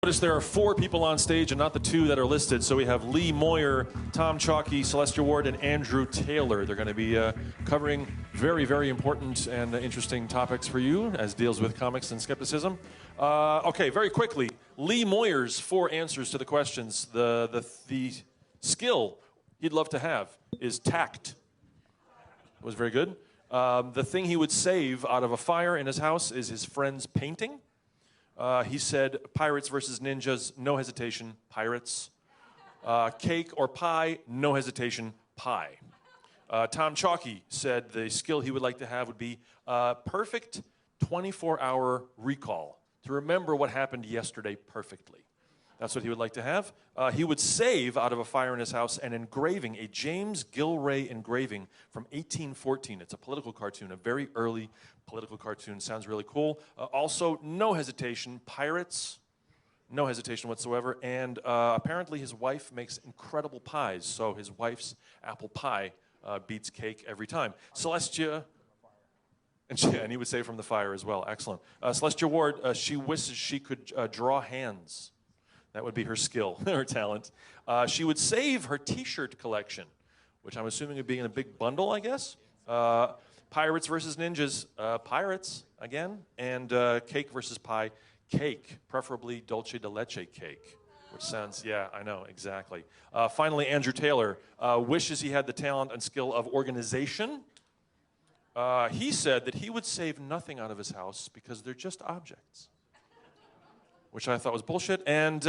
Notice there are 4 people on stage and not the 2 that are listed. So we have Lee Moyer, Tom Chalky, Celestia Ward, and Andrew Taylor. They're going to be covering very, very important and interesting topics for you as deals with comics and skepticism. Okay, very quickly, Lee Moyer's 4 answers to the questions. The skill he'd love to have is tact. It was very good. The thing he would save out of a fire in his house is his friend's painting. He said, pirates versus ninjas, no hesitation, pirates. Cake or pie, no hesitation, pie. Tom Chalky said the skill he would like to have would be perfect 24-hour recall, to remember what happened yesterday perfectly. That's what he would like to have. He would save out of a fire in his house an engraving, a James Gilray engraving from 1814. It's a political cartoon, a very early political cartoon. Sounds really cool. Also, no hesitation, pirates, no hesitation whatsoever. And apparently his wife makes incredible pies, so his wife's apple pie beats cake every time. Celestia, and he would save from the fire as well. Excellent. Celestia Ward, she wishes she could draw hands. That would be her skill, her talent. She would save her T-shirt collection, which I'm assuming would be in a big bundle, I guess. Pirates versus ninjas, pirates again. And cake versus pie, cake, preferably dulce de leche cake, which sounds, yeah, I know, exactly. Finally, Andrew Taylor wishes he had the talent and skill of organization. He said that he would save nothing out of his house because they're just objects, which I thought was bullshit, and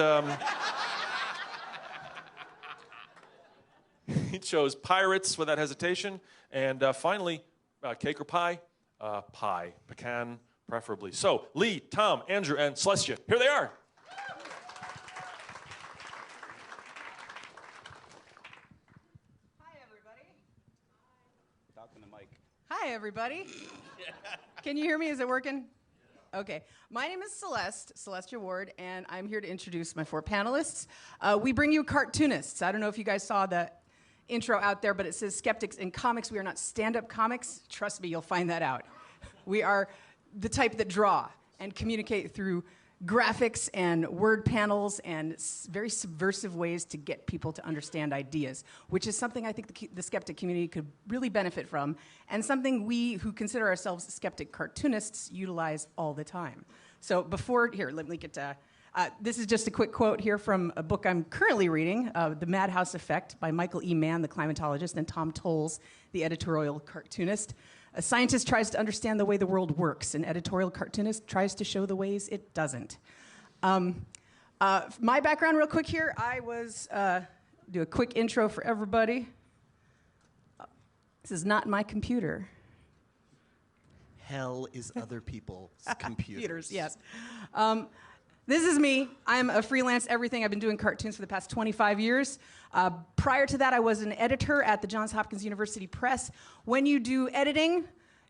he chose pirates without hesitation, and finally, cake or pie? Pie, pecan preferably. So, Lee, Tom, Andrew, and Celestia, here they are. Hi, everybody. Talking to Mike. Hi, everybody. Can you hear me? Is it working? Okay. My name is Celestia Ward, and I'm here to introduce my 4 panelists. We bring you cartoonists. I don't know if you guys saw the intro out there, but it says skeptics in comics. We are not stand-up comics. Trust me, you'll find that out. We are the type that draw and communicate through graphics and word panels and very subversive ways to get people to understand ideas, which is something I think the skeptic community could really benefit from, and something we who consider ourselves skeptic cartoonists utilize all the time. So let me get to, this is just a quick quote here from a book I'm currently reading, The Madhouse Effect by Michael E. Mann, the climatologist, and Tom Towles, the editorial cartoonist. A scientist tries to understand the way the world works. An editorial cartoonist tries to show the ways it doesn't. My background real quick here, I was, do a quick intro for everybody. This is not my computer. Hell is other people's computers. Yes. This is me. I'm a freelance everything. I've been doing cartoons for the past 25 years. Prior to that, I was an editor at the Johns Hopkins University Press. When you do editing,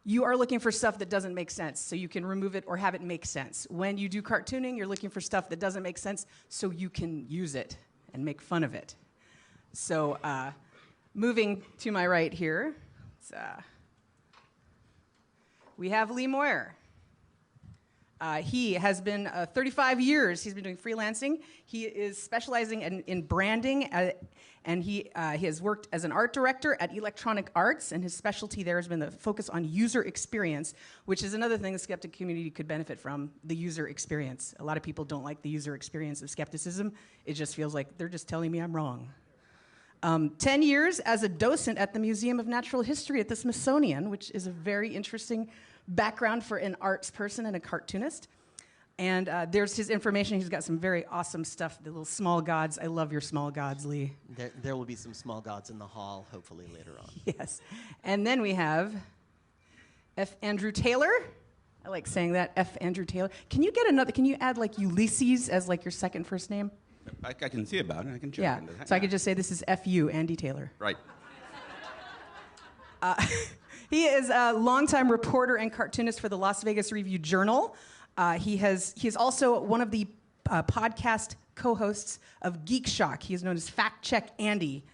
you are looking for stuff that doesn't make sense, so you can remove it or have it make sense. When you do cartooning, you're looking for stuff that doesn't make sense, so you can use it and make fun of it. So moving to my right here, we have Lee Moyer. He has been 35 years, he's been doing freelancing. He is specializing in branding, and he has worked as an art director at Electronic Arts, and his specialty there has been the focus on user experience, which is another thing the skeptic community could benefit from, the user experience. A lot of people don't like the user experience of skepticism. It just feels like they're just telling me I'm wrong. 10 years as a docent at the Museum of Natural History at the Smithsonian, which is a very interesting background for an arts person and a cartoonist. And there's his information. He's got some very awesome stuff, the little small gods. I love your small gods, Lee. There will be some small gods in the hall, hopefully later on. Yes. And then we have F. Andrew Taylor. I like saying that, F. Andrew Taylor. Can you add like Ulysses as like your second first name? I can see about it. I can check Yeah. into that. So I could just say this is F.U. Andy Taylor. Right. He is a longtime reporter and cartoonist for the Las Vegas Review-Journal. He is also one of the podcast co-hosts of Geek Shock. He is known as Fact Check Andy,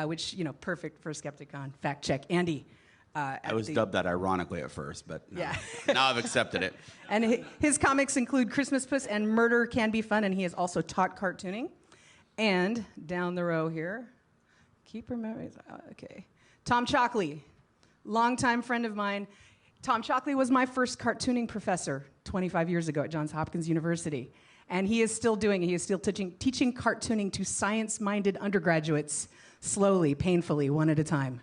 which, perfect for Skepticon. Fact Check Andy. I was dubbed that ironically at first, but no. Yeah. Now I've accepted it. And his comics include Christmas Puss and Murder Can Be Fun, and he has also taught cartooning. And down the row here, keep remembering, okay, Tom Chalkley, longtime friend of mine. Tom Chalkley was my first cartooning professor 25 years ago at Johns Hopkins University. And he is still doing it. He is still teaching cartooning to science-minded undergraduates, slowly, painfully, one at a time.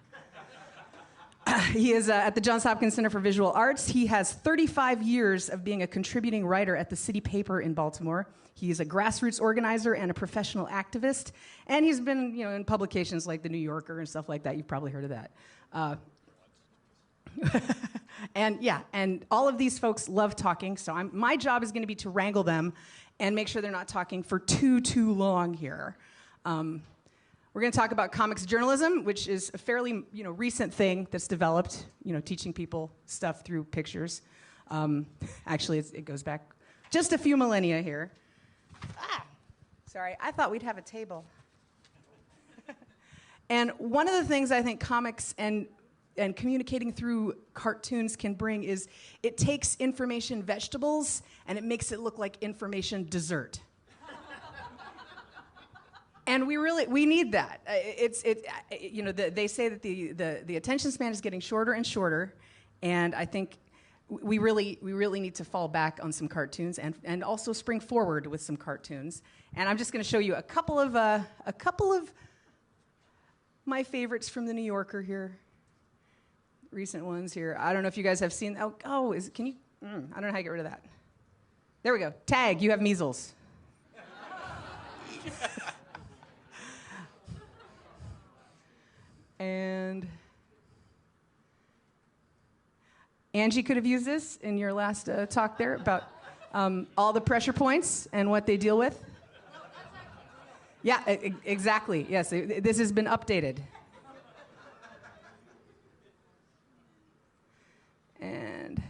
He is at the Johns Hopkins Center for Visual Arts. He has 35 years of being a contributing writer at the City Paper in Baltimore. He is a grassroots organizer and a professional activist. And he's been, in publications like The New Yorker and stuff like that. You've probably heard of that. And all of these folks love talking. So my job is going to be to wrangle them and make sure they're not talking for too long here. We're going to talk about comics journalism, which is a fairly recent thing that's developed, teaching people stuff through pictures. Actually, it goes back just a few millennia here. Sorry, I thought we'd have a table. And one of the things I think comics and communicating through cartoons can bring is it takes information vegetables and it makes it look like information dessert. And we need that. They say that the attention span is getting shorter and shorter, and I think we really need to fall back on some cartoons and also spring forward with some cartoons. And I'm just going to show you a couple of my favorites from the New Yorker here, recent ones here. I don't know if you guys have seen. I don't know how to get rid of that. There we go. Tag, you have measles. And Angie could have used this in your last talk there about all the pressure points and what they deal with. Yeah, exactly. Yes, this has been updated. And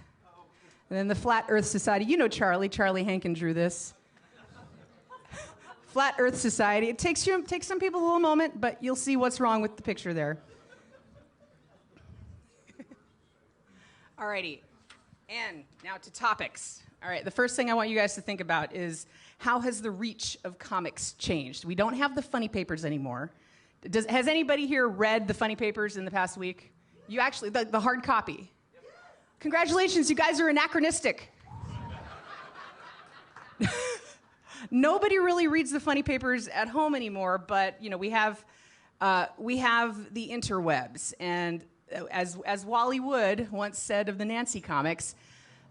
then the Flat Earth Society. You know Charlie Hankin drew this. Flat Earth Society. It takes some people a little moment, but you'll see what's wrong with the picture there. Alrighty, and now to topics. All right, the first thing I want you guys to think about is how has the reach of comics changed? We don't have the funny papers anymore. Has anybody here read the funny papers in the past week? You actually, the hard copy. Congratulations, you guys are anachronistic. Nobody really reads the funny papers at home anymore, but we have the interwebs, and as Wally Wood once said of the Nancy comics,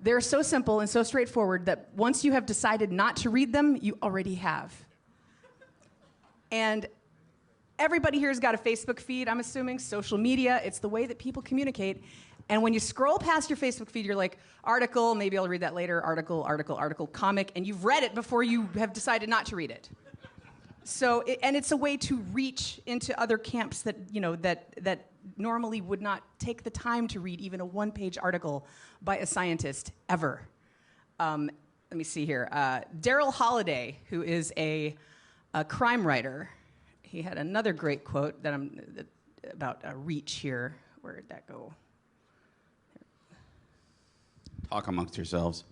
they're so simple and so straightforward that once you have decided not to read them, you already have. And everybody here has got a Facebook feed, I'm assuming, social media. It's the way that people communicate. And when you scroll past your Facebook feed, you're like, article, maybe I'll read that later, article, comic, and you've read it before you have decided not to read it. So, and it's a way to reach into other camps that, that normally would not take the time to read even a one-page article by a scientist ever. Let me see here. Daryl Holiday, who is a crime writer, he had another great quote about reach here. Where did that go? Talk amongst yourselves.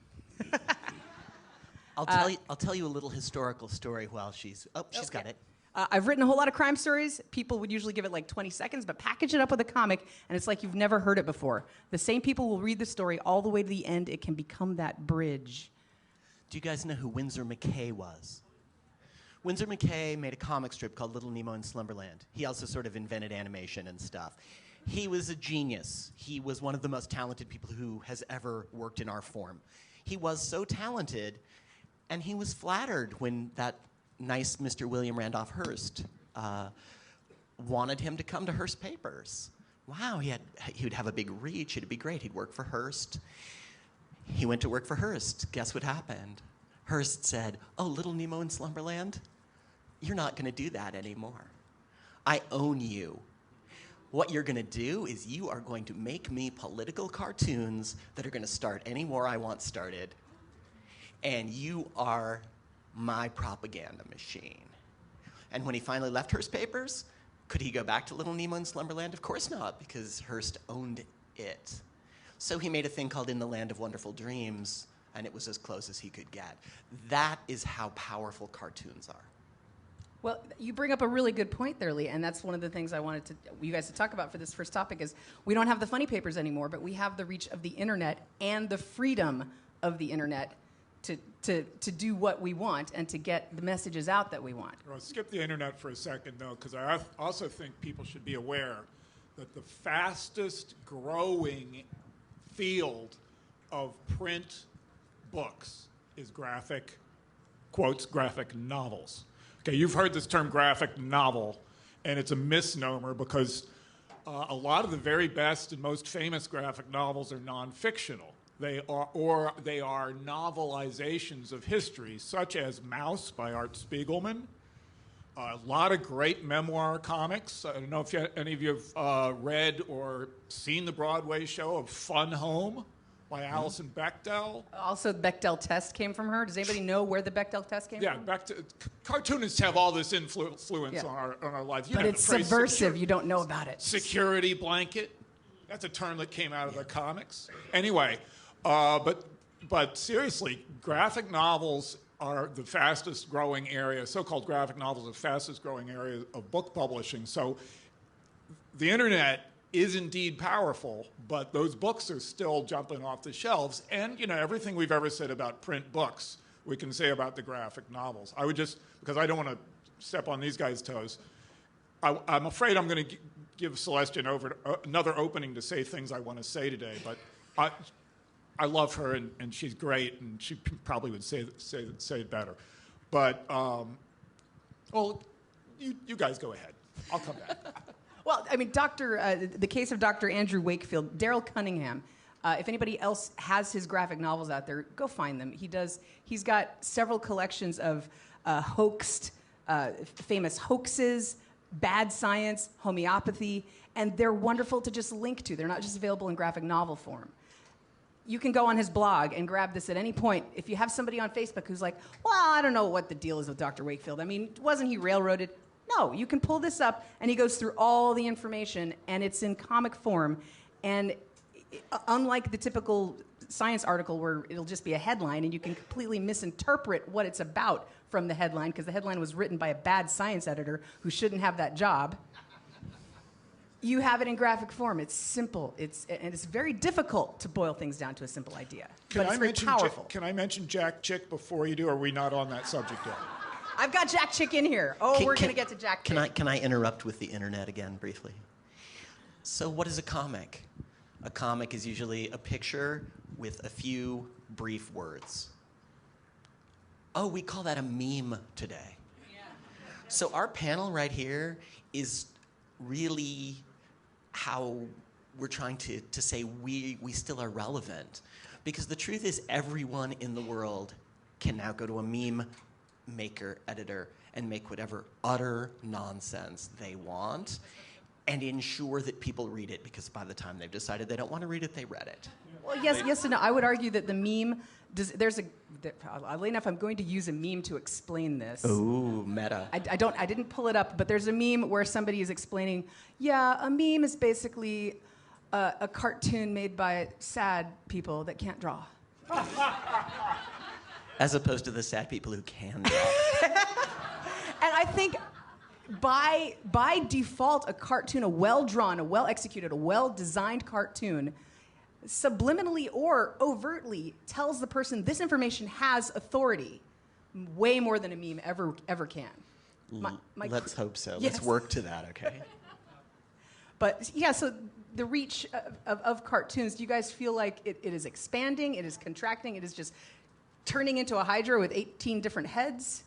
I'll tell you a little historical story while she's got it. I've written a whole lot of crime stories. People would usually give it like 20 seconds, but package it up with a comic, and it's like you've never heard it before. The same people will read the story all the way to the end. It can become that bridge. Do you guys know who Winsor McCay was? Winsor McCay made a comic strip called Little Nemo in Slumberland. He also sort of invented animation and stuff. He was a genius. He was one of the most talented people who has ever worked in our form. He was so talented, and he was flattered when that nice Mr. William Randolph Hearst wanted him to come to Hearst Papers. Wow, he would have a big reach. It'd be great. He'd work for Hearst. He went to work for Hearst. Guess what happened? Hearst said, "Oh, Little Nemo in Slumberland, you're not going to do that anymore. I own you. What you're going to do is you are going to make me political cartoons that are going to start any war I want started. And you are my propaganda machine." And when he finally left Hearst Papers, could he go back to Little Nemo in Slumberland? Of course not, because Hearst owned it. So he made a thing called In the Land of Wonderful Dreams, and it was as close as he could get. That is how powerful cartoons are. Well, you bring up a really good point there, Lee, and that's one of the things I wanted you guys to talk about for this first topic is we don't have the funny papers anymore, but we have the reach of the internet and the freedom of the internet to do what we want and to get the messages out that we want. Well, skip the internet for a second, though, because I also think people should be aware that the fastest growing field of print books is graphic novels. Okay, you've heard this term graphic novel, and it's a misnomer because a lot of the very best and most famous graphic novels are non-fictional. They are novelizations of history, such as Mouse by Art Spiegelman. A lot of great memoir comics. I don't know if any of you have read or seen the Broadway show of Fun Home by Alison Bechdel. Also, the Bechdel test came from her. Does anybody know where the Bechdel test came from? Yeah, cartoonists have all this influence on our lives. But it's subversive. You don't know about it. Security blanket. That's a term that came out of the comics. Anyway, but seriously, graphic novels are the fastest growing area. So-called graphic novels are the fastest growing area of book publishing. So the internet is indeed powerful, but those books are still jumping off the shelves. And, everything we've ever said about print books, we can say about the graphic novels. I would just, because I don't want to step on these guys' toes, I'm afraid I'm going to give Celestia another opening to say things I want to say today, but I love her, and she's great, and she probably would say it better. But, well, you guys go ahead. I'll come back. Well, I mean, the case of Dr. Andrew Wakefield, Daryl Cunningham. If anybody else has his graphic novels out there, go find them. He's got several collections of famous hoaxes, bad science, homeopathy, and they're wonderful to just link to. They're not just available in graphic novel form. You can go on his blog and grab this at any point. If you have somebody on Facebook who's like, well, I don't know what the deal is with Dr. Wakefield. I mean, wasn't he railroaded? No, you can pull this up, and he goes through all the information, and it's in comic form. And unlike the typical science article where it'll just be a headline, and you can completely misinterpret what it's about from the headline, because the headline was written by a bad science editor who shouldn't have that job, you have it in graphic form. It's simple. And it's very difficult to boil things down to a simple idea. But it's very powerful. Can I mention Jack Chick before you do, or are we not on that subject yet? I've got Jack Chick in here. We're going to get to Jack Chick. Can I interrupt with the internet again briefly? So what is a comic? A comic is usually a picture with a few brief words. Oh, we call that a meme today. Yeah. So our panel right here is really how we're trying to say we still are relevant. Because the truth is everyone in the world can now go to a meme maker, editor, and make whatever utter nonsense they want and ensure that people read it, because by the time they've decided they don't want to read it, they read it. Well, yes and no. I would argue that the meme, oddly enough, I'm going to use a meme to explain this. Ooh, meta. I didn't pull it up, but there's a meme where somebody is explaining, a meme is basically a cartoon made by sad people that can't draw. As opposed to the sad people who can draw. And I think by default, a cartoon, a well-drawn, a well-executed, a well-designed cartoon, subliminally or overtly tells the person this information has authority way more than a meme ever can. Let's hope so. Yes. Let's work to that, okay? But yeah, so the reach of cartoons, do you guys feel like it is expanding, it is contracting, it is just turning into a hydra with 18 different heads?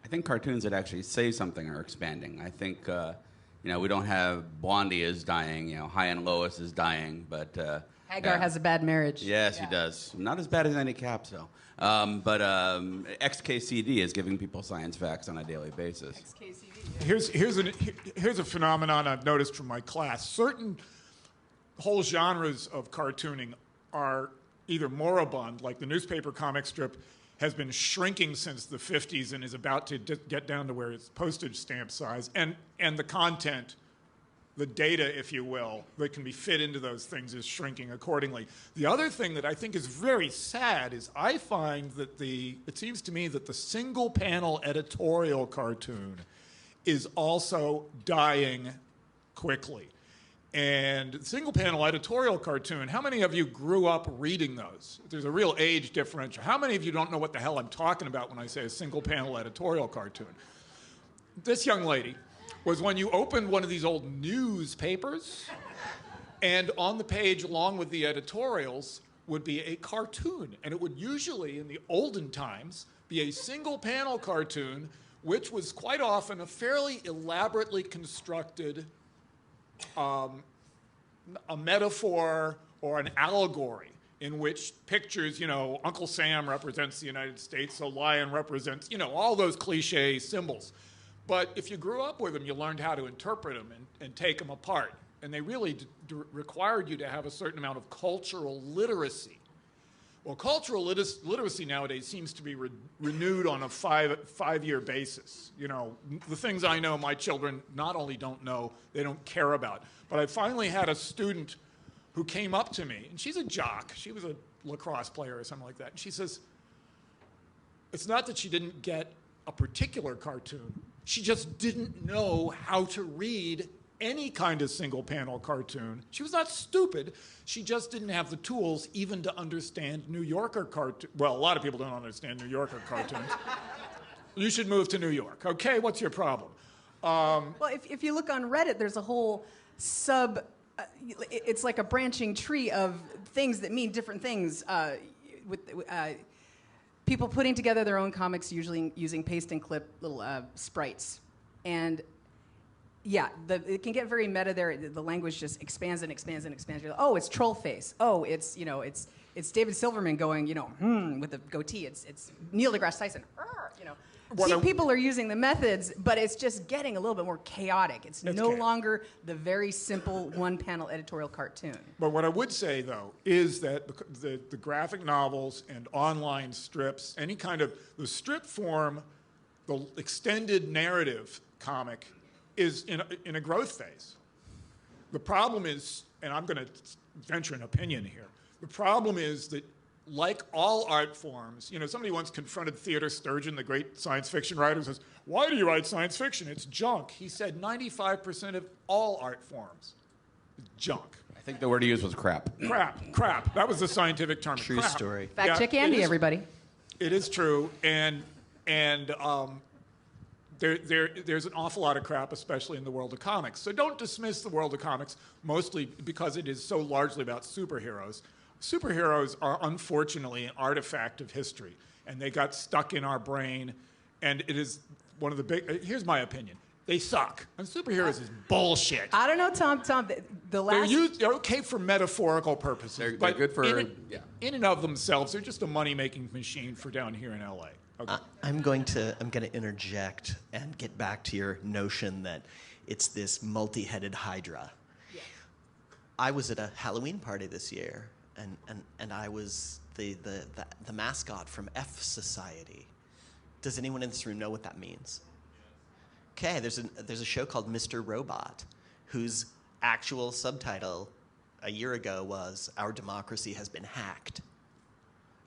I think cartoons that actually say something are expanding. I think, we don't have Blondie is dying, High and Lois is dying, but... Hagar has a bad marriage. Yes, he does. Not as bad as any Caps, though. But XKCD is giving people science facts on a daily basis. XKCD. Here's a phenomenon I've noticed from my class. Certain whole genres of cartooning are either moribund, like the newspaper comic strip has been shrinking since the 50s and is about to get down to where it's postage stamp size, and the content the data, if you will, that can be fit into those things is shrinking accordingly. The other thing that I think is very sad is I find that it seems to me that the single panel editorial cartoon is also dying quickly. And single panel editorial cartoon, how many of you grew up reading those? There's a real age differential. How many of you don't know what the hell I'm talking about when I say a single panel editorial cartoon? This young lady was when you opened one of these old newspapers, and on the page, along with the editorials, would be a cartoon. And it would usually, in the olden times, be a single panel cartoon, which was quite often a fairly elaborately constructed a metaphor or an allegory in which pictures, you know, Uncle Sam represents the United States, so lion represents, you know, all those cliche symbols. But if you grew up with them, you learned how to interpret them and take them apart. And they really required you to have a certain amount of cultural literacy. Well, cultural literacy nowadays seems to be renewed on a five-year basis. You know, the things I know my children not only don't know, they don't care about. But I finally had a student who came up to me, and she's a jock. She was a lacrosse player or something like that. And she says, it's not that she didn't get a particular cartoon. She just didn't know how to read any kind of single panel cartoon. She was not stupid. She just didn't have the tools even to understand New Yorker cartoons. Well, a lot of people don't understand New Yorker cartoons. You should move to New York. Okay, what's your problem? Well, if you look on Reddit, there's a whole it's like a branching tree of things that mean different things with people putting together their own comics, usually using paste and clip little sprites. And yeah, it can get very meta there. The language just expands and expands and expands. You're like, oh, it's troll face. Oh, it's, you know, it's David Silverman going, you know, with a goatee. It's Neil deGrasse Tyson. You know. See, people are using the methods, but it's just getting a little bit more chaotic. It's no longer the very simple one-panel editorial cartoon. But what I would say, though, is that the graphic novels and online strips, any kind of the strip form, the extended narrative comic, is in a growth phase. The problem is, and I'm going to venture an opinion here, the problem is that like all art forms, you know, somebody once confronted Theodore Sturgeon, the great science fiction writer, and says, why do you write science fiction? It's junk. He said 95% of all art forms is junk. I think the word he used was crap. Crap. That was the scientific term. True crap. story. Fact check Andy, everybody. It is true, and there's an awful lot of crap, especially in the world of comics. So don't dismiss the world of comics, mostly because it is so largely about superheroes. Superheroes are unfortunately an artifact of history, and they got stuck in our brain, and it is one of the big, here's my opinion, they suck. And superheroes is bullshit. I don't know, Tom, the last... They're okay for metaphorical purposes. They're good for, in and of themselves, they're just a money-making machine for down here in LA. Okay. I'm going to interject and get back to your notion that it's this multi-headed hydra. Yeah. I was at a Halloween party this year, and I was the mascot from F Society. Does anyone in this room know what that means? Okay, there's a show called Mr. Robot, whose actual subtitle a year ago was "Our Democracy Has Been Hacked."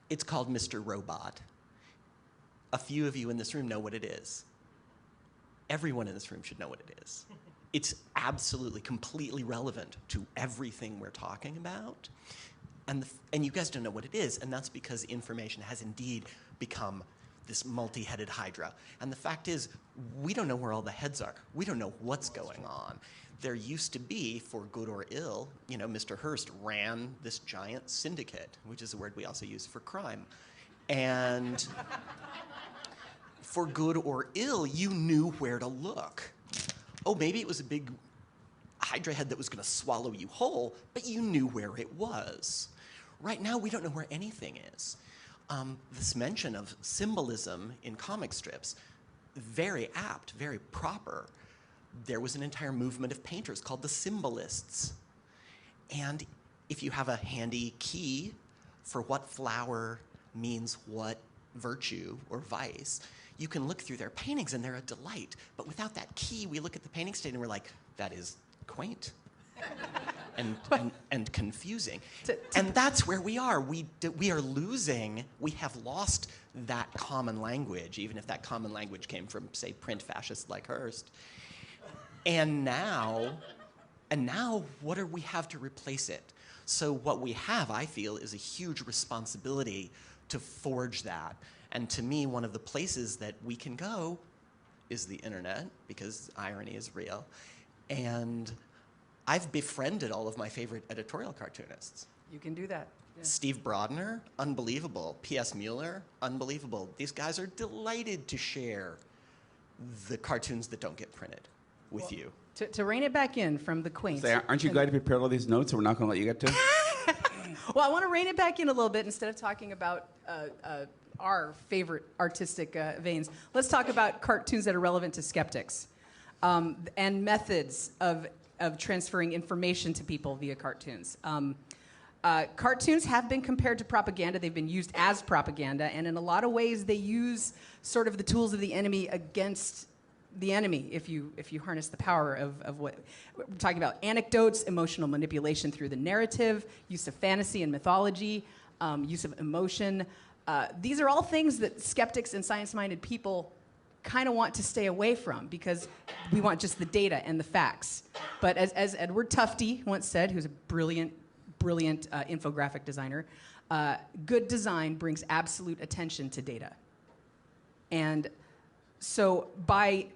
It's called Mr. Robot. A few of you in this room know what it is. Everyone in this room should know what it is. It's absolutely, completely relevant to everything we're talking about. And you guys don't know what it is, and that's because information has indeed become this multi-headed hydra. And the fact is, we don't know where all the heads are. We don't know what's going on. There used to be, for good or ill, you know, Mr. Hearst ran this giant syndicate, which is a word we also use for crime. And for good or ill, you knew where to look. Oh, maybe it was a big hydra head that was going to swallow you whole, but you knew where it was. Right now, we don't know where anything is. This mention of symbolism in comic strips, very apt, very proper. There was an entire movement of painters called the symbolists. And if you have a handy key for what flower means what virtue or vice, you can look through their paintings and they're a delight. But without that key, we look at the painting state and we're like, that is quaint and confusing. And that's where we are. We are losing, we have lost that common language, even if that common language came from, say, print fascists like Hearst. And now what do we have to replace it? So what we have, I feel, is a huge responsibility to forge that. And to me, one of the places that we can go is the internet, because irony is real. And I've befriended all of my favorite editorial cartoonists. You can do that. Yeah. Steve Brodner, unbelievable. P.S. Mueller, unbelievable. These guys are delighted to share the cartoons that don't get printed with you. To rein it back in from the quaint. Say, aren't you glad to prepare all these notes, so we're not going to let you get to? Well, I want to rein it back in a little bit instead of talking about our favorite artistic veins. Let's talk about cartoons that are relevant to skeptics and methods of transferring information to people via cartoons. Cartoons have been compared to propaganda. They've been used as propaganda, and in a lot of ways, they use sort of the tools of the enemy against the enemy, if you harness the power of what we're talking about. Anecdotes, emotional manipulation through the narrative, use of fantasy and mythology, use of emotion. These are all things that skeptics and science-minded people kind of want to stay away from because we want just the data and the facts. But as Edward Tufte once said, who's a brilliant infographic designer, good design brings absolute attention to data. And so by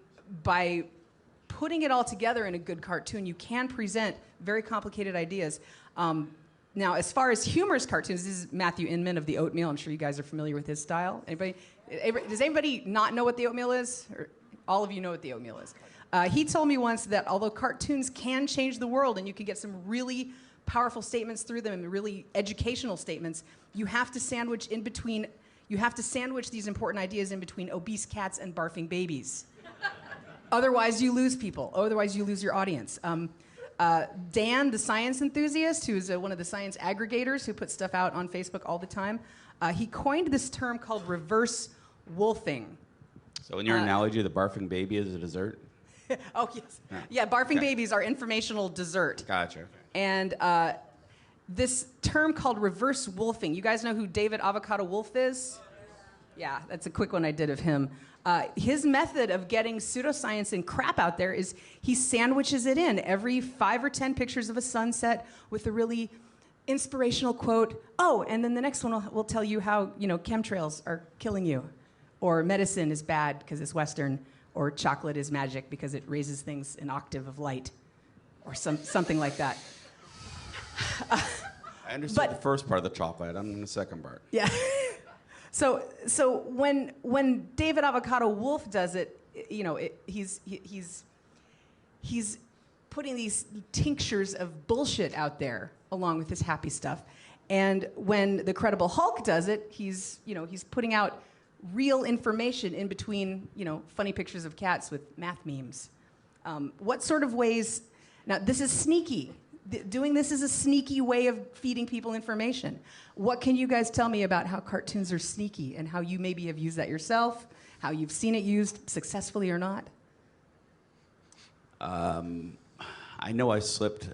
putting it all together in a good cartoon, you can present very complicated ideas. Now, as far as humorous cartoons, this is Matthew Inman of The Oatmeal. I'm sure you guys are familiar with his style. Does anybody not know what The Oatmeal is? Or all of you know what The Oatmeal is. He told me once that although cartoons can change the world and you can get some really powerful statements through them and really educational statements, you have to sandwich these important ideas in between obese cats and barfing babies. Otherwise, you lose people. Otherwise, you lose your audience. Dan, the science enthusiast, who's one of the science aggregators who puts stuff out on Facebook all the time, he coined this term called reverse wolfing. So in your analogy, the barfing baby is a dessert? Oh, yes. Yeah, barfing babies are informational dessert. Gotcha. And this term called reverse wolfing, you guys know who David Avocado Wolf is? Yeah, that's a quick one I did of him. His method of getting pseudoscience and crap out there is he sandwiches it in every 5 or 10 pictures of a sunset with a really inspirational quote. Oh, and then the next one will tell you how, chemtrails are killing you, or medicine is bad because it's Western, or chocolate is magic because it raises things an octave of light, or something like that. I understood the first part of the chocolate. I'm in the second part. Yeah. So when David Avocado Wolf does it, he's putting these tinctures of bullshit out there along with his happy stuff. And when the Credible Hulk does it, he's putting out real information in between, funny pictures of cats with math memes. What sort of ways? Now, this is sneaky. Doing this is a sneaky way of feeding people information. What can you guys tell me about how cartoons are sneaky and how you maybe have used that yourself, how you've seen it used successfully or not? I know I slipped.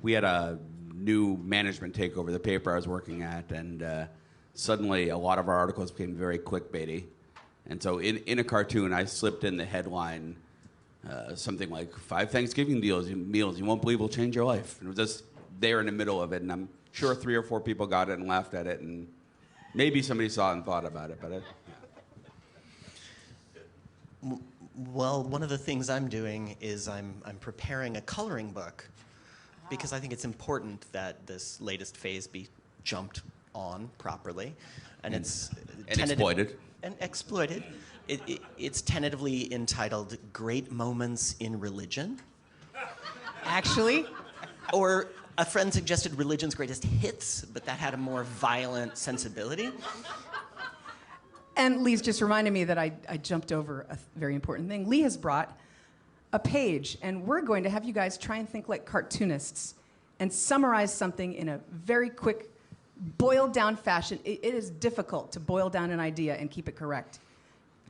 We had a new management take over the paper I was working at, and suddenly a lot of our articles became very clickbaity. And so in a cartoon, I slipped in the headline, something like 5 Thanksgiving meals you won't believe will change your life. And it was just there in the middle of it, and I'm sure 3 or 4 people got it and laughed at it, and maybe somebody saw it and thought about it, but Well, one of the things I'm doing is I'm preparing a coloring book because I think it's important that this latest phase be jumped on properly, and it's exploited. And exploited. It's tentatively entitled "Great Moments in Religion." Actually, or a friend suggested "Religion's Greatest Hits," but that had a more violent sensibility. And Lee's just reminded me that I jumped over a very important thing. Lee has brought a page, and we're going to have you guys try and think like cartoonists and summarize something in a very quick, boiled-down fashion. It is difficult to boil down an idea and keep it correct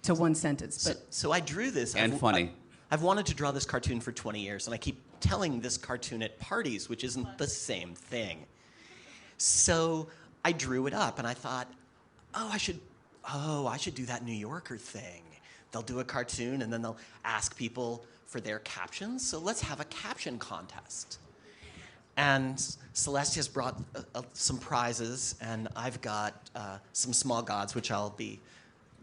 to one sentence. But so I drew this. And funny. I've wanted to draw this cartoon for 20 years, and I keep telling this cartoon at parties, which isn't the same thing. So I drew it up, and I thought, I should do that New Yorker thing. They'll do a cartoon, and then they'll ask people for their captions, so let's have a caption contest. And Celeste has brought some prizes, and I've got some small gods, which I'll be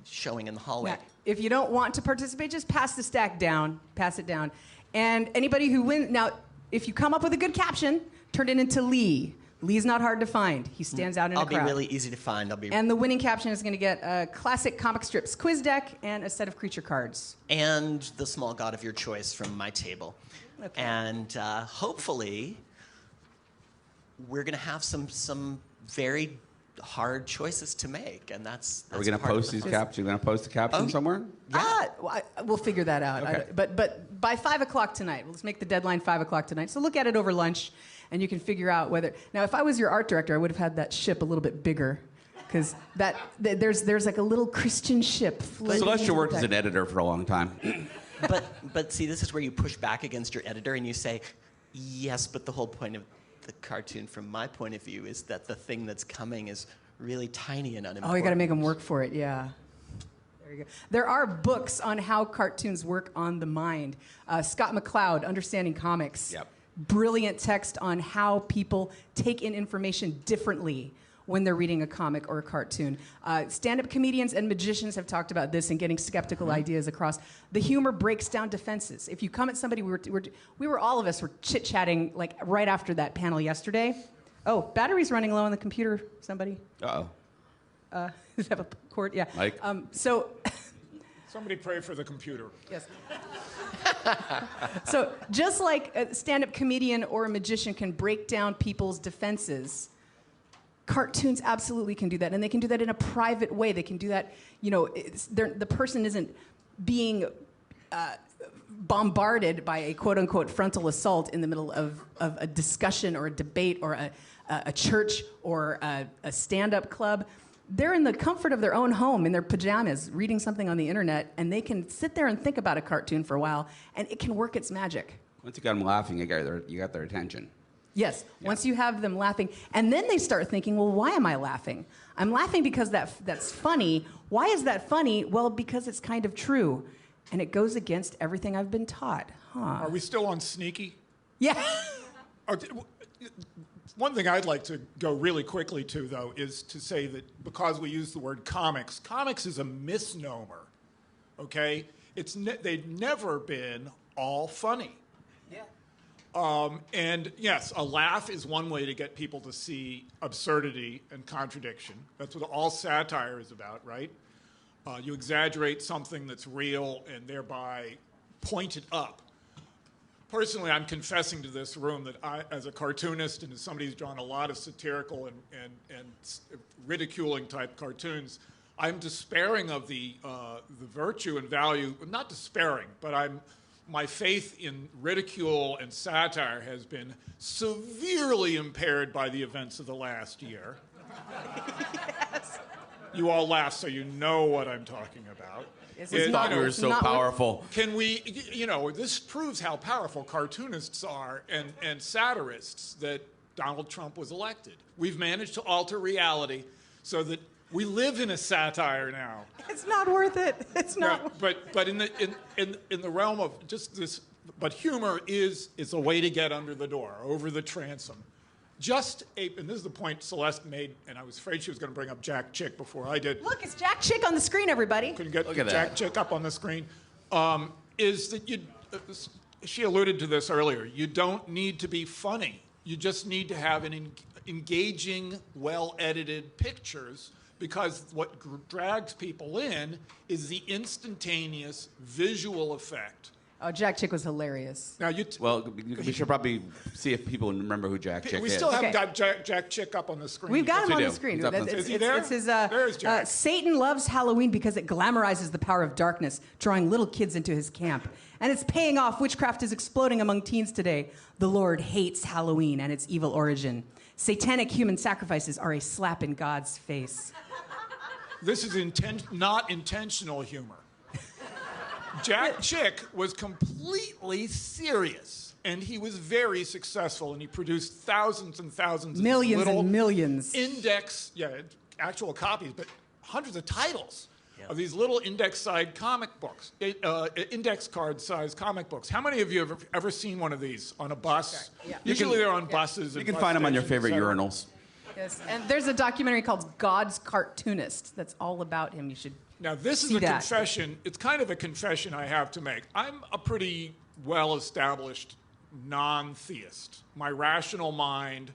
showing in the hallway. Now, if you don't want to participate, just pass the stack down. Pass it down. And anybody who wins... Now, if you come up with a good caption, turn it into Lee. Lee's not hard to find. He stands out in a crowd. I'll be really easy to find. And the winning caption is going to get a classic comic strips quiz deck and a set of creature cards. And the small god of your choice from my table. Okay. And hopefully, we're going to have some very hard choices to make, and that's Are we going to post these captions? Are we going to post the caption somewhere? Yeah. We'll figure that out. Okay. But by 5 o'clock tonight, let's make the deadline 5 o'clock tonight. So look at it over lunch, and you can figure out whether... Now, if I was your art director, I would have had that ship a little bit bigger, because there's like a little Christian ship floating. Celeste worked as an editor for a long time. But see, this is where you push back against your editor, and you say, yes, but the whole point of the cartoon, from my point of view, is that the thing that's coming is really tiny and unimportant. Oh, you got to make them work for it, yeah. There you go. There are books on how cartoons work on the mind. Scott McCloud, Understanding Comics. Yep. Brilliant text on how people take in information differently when they're reading a comic or a cartoon. Stand-up comedians and magicians have talked about this and getting skeptical ideas across. The humor breaks down defenses. If you come at somebody, all of us were chit-chatting like right after that panel yesterday. Oh, battery's running low on the computer, somebody. Uh-oh. Does it have a cord? Yeah. Mike? Somebody pray for the computer. Yes. So just like a stand-up comedian or a magician can break down people's defenses, cartoons absolutely can do that, and they can do that in a private way. They can do that, the person isn't being bombarded by a quote-unquote frontal assault in the middle of a discussion or a debate or a church or a stand-up club. They're in the comfort of their own home in their pajamas reading something on the internet, and they can sit there and think about a cartoon for a while, and it can work its magic. Once you got them laughing, you got their attention. Yes, once you have them laughing. And then they start thinking, well, why am I laughing? I'm laughing because that's funny. Why is that funny? Well, because it's kind of true. And it goes against everything I've been taught. Are we still on sneaky? Yeah. One thing I'd like to go really quickly to, though, is to say that because we use the word comics is a misnomer, okay? They've never been all funny. And yes, a laugh is one way to get people to see absurdity and contradiction. That's what all satire is about, right? You exaggerate something that's real and thereby point it up. Personally, I'm confessing to this room that I, as a cartoonist and as somebody who's drawn a lot of satirical and ridiculing type cartoons, I'm despairing of the virtue and value, not despairing, but my faith in ridicule and satire has been severely impaired by the events of the last year. Yes. You all laugh, so you know what I'm talking about. We thought we were so powerful. Can we, this proves how powerful cartoonists are and satirists that Donald Trump was elected. We've managed to alter reality so that we live in a satire now. It's not worth it. It's not. No, but in the realm of just this, but humor is a way to get under the door, over the transom. And this is the point Celeste made, and I was afraid she was going to bring up Jack Chick before I did. Look, it's Jack Chick on the screen, everybody. Couldn't get Look at Jack that. Chick up on the screen. Is that she alluded to this earlier. You don't need to be funny. You just need to have engaging, well-edited pictures, because what drags people in is the instantaneous visual effect. Oh, Jack Chick was hilarious. Now We should probably see if people remember who Jack Chick is. We still haven't got Jack Chick up on the screen. We've got him we on do. the screen. He's up on the Is he there? It's his, There's Jack. Satan loves Halloween because it glamorizes the power of darkness, drawing little kids into his camp. And it's paying off. Witchcraft is exploding among teens today. The Lord hates Halloween and its evil origin. Satanic human sacrifices are a slap in God's face. This is not intentional humor. Jack Chick was completely serious, and he was very successful, and he produced thousands and thousands of Millions little and millions. actual copies, but hundreds of titles of these little index-sized comic books, index card-sized comic books. How many of you have ever seen one of these on a bus? Yeah. Usually they're on buses. You can find them on your favorite etc. urinals. Yes, and there's a documentary called God's Cartoonist that's all about him. You should Now, this is see a that. confession. It's kind of a confession I have to make. I'm a pretty well-established non-theist. My rational mind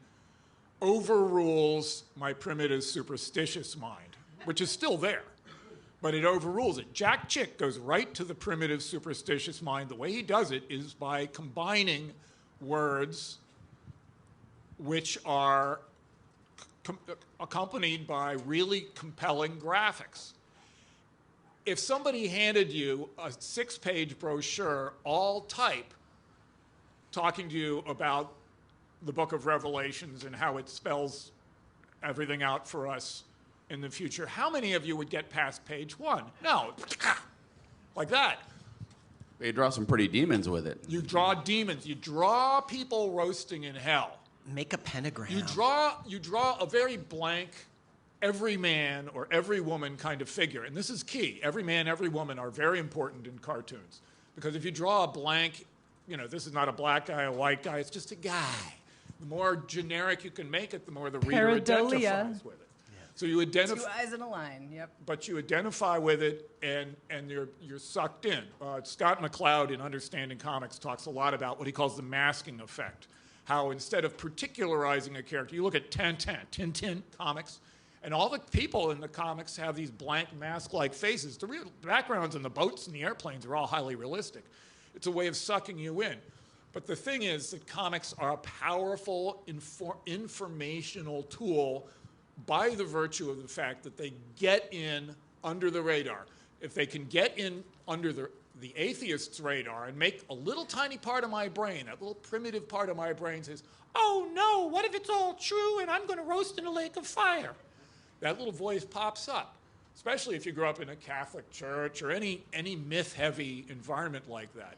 overrules my primitive superstitious mind, which is still there, but it overrules it. Jack Chick goes right to the primitive superstitious mind. The way he does it is by combining words which are accompanied by really compelling graphics. If somebody handed you a 6-page brochure, all type, talking to you about the book of Revelations and how it spells everything out for us in the future, how many of you would get past page 1? No. Like that. They draw some pretty demons with it. You draw demons. You draw people roasting in hell. Make a pentagram. You draw a very blank, every man or every woman kind of figure. And this is key. Every man, every woman are very important in cartoons. Because if you draw a blank, this is not a black guy, a white guy, it's just a guy. The more generic you can make it, the more the reader identifies with it. So you identify. 2 eyes in a line. Yep. But you identify with it, and you're sucked in. Scott McCloud in Understanding Comics talks a lot about what he calls the masking effect. How instead of particularizing a character, you look at Tintin comics, and all the people in the comics have these blank mask-like faces. The real backgrounds in the boats and the airplanes are all highly realistic. It's a way of sucking you in. But the thing is that comics are a powerful informational tool by the virtue of the fact that they get in under the radar. If they can get in under the atheist's radar and make a little tiny part of my brain, that little primitive part of my brain says, oh no, what if it's all true and I'm going to roast in a lake of fire? That little voice pops up, especially if you grew up in a Catholic church or any myth-heavy environment like that.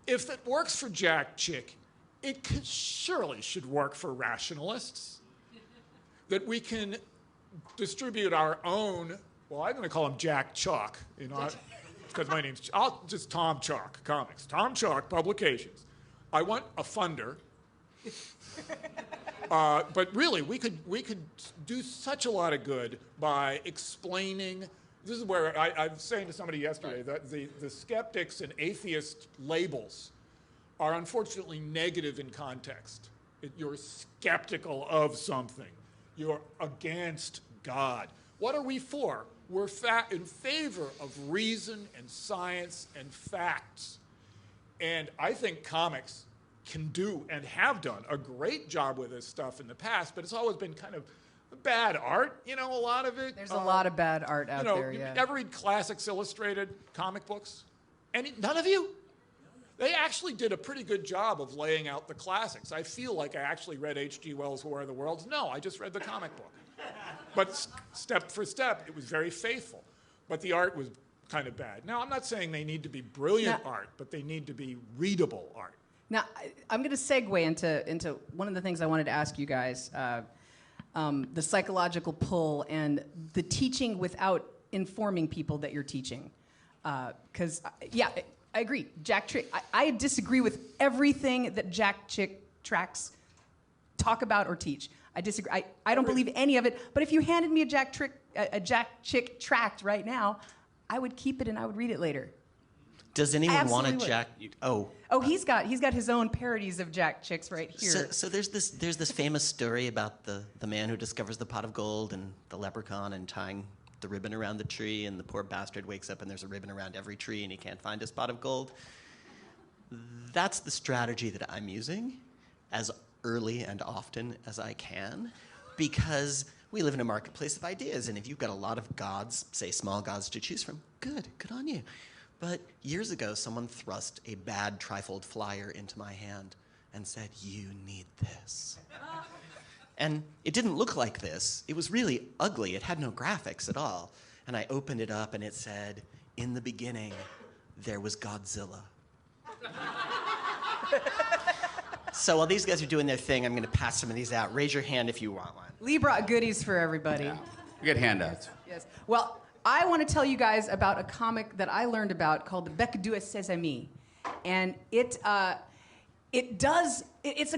If it works for Jack Chick, it surely should work for rationalists. That we can distribute our own, well, I'm going to call him Jack Chalk, because my name's, just Tom Chalk Comics. Tom Chalk Publications. I want a funder. But really, we could do such a lot of good by explaining. This is where I was saying to somebody yesterday that the skeptics and atheist labels are unfortunately negative in context. You're skeptical of something. You're against God. What are we for? We're in favor of reason and science and facts. And I think comics can do and have done a great job with this stuff in the past, but it's always been kind of bad art, a lot of it. There's a lot of bad art out there, You yeah. ever read Classics Illustrated comic books? None of you? They actually did a pretty good job of laying out the classics. I feel like I actually read H.G. Wells' War of the Worlds. No, I just read the comic book. But step for step, it was very faithful. But the art was kind of bad. Now, I'm not saying they need to be brilliant art, but they need to be readable art. Now, I'm going to segue into one of the things I wanted to ask you guys, the psychological pull and the teaching without informing people that you're teaching. Because, I agree. Jack Chick, I disagree with everything that Jack Chick tracks talk about or teach. I disagree. I don't believe any of it. But if you handed me a Jack Chick tract right now, I would keep it and I would read it later. Does anyone want a Absolutely Jack? Oh, he's got his own parodies of Jack Chicks right here. So there's this famous story about the man who discovers the pot of gold and the leprechaun and tying the ribbon around the tree, and the poor bastard wakes up and there's a ribbon around every tree and he can't find his pot of gold. That's the strategy that I'm using as early and often as I can, because we live in a marketplace of ideas, and if you've got a lot of gods, say small gods, to choose from, good on you. But years ago, someone thrust a bad trifold flyer into my hand and said, you need this. And it didn't look like this. It was really ugly. It had no graphics at all. And I opened it up and it said, in the beginning, there was Godzilla. So while these guys are doing their thing, I'm going to pass some of these out. Raise your hand if you want one. Lee brought goodies for everybody. You get handouts. Yes. Well, I want to tell you guys about a comic that I learned about called the Bec de ses Amis. And it's a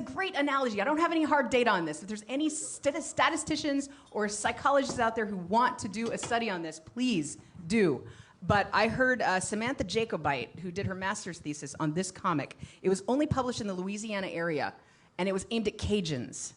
great analogy. I don't have any hard data on this. If there's any statisticians or psychologists out there who want to do a study on this, please do. But I heard Samantha Jacobite, who did her master's thesis on this comic. It was only published in the Louisiana area, and it was aimed at Cajuns.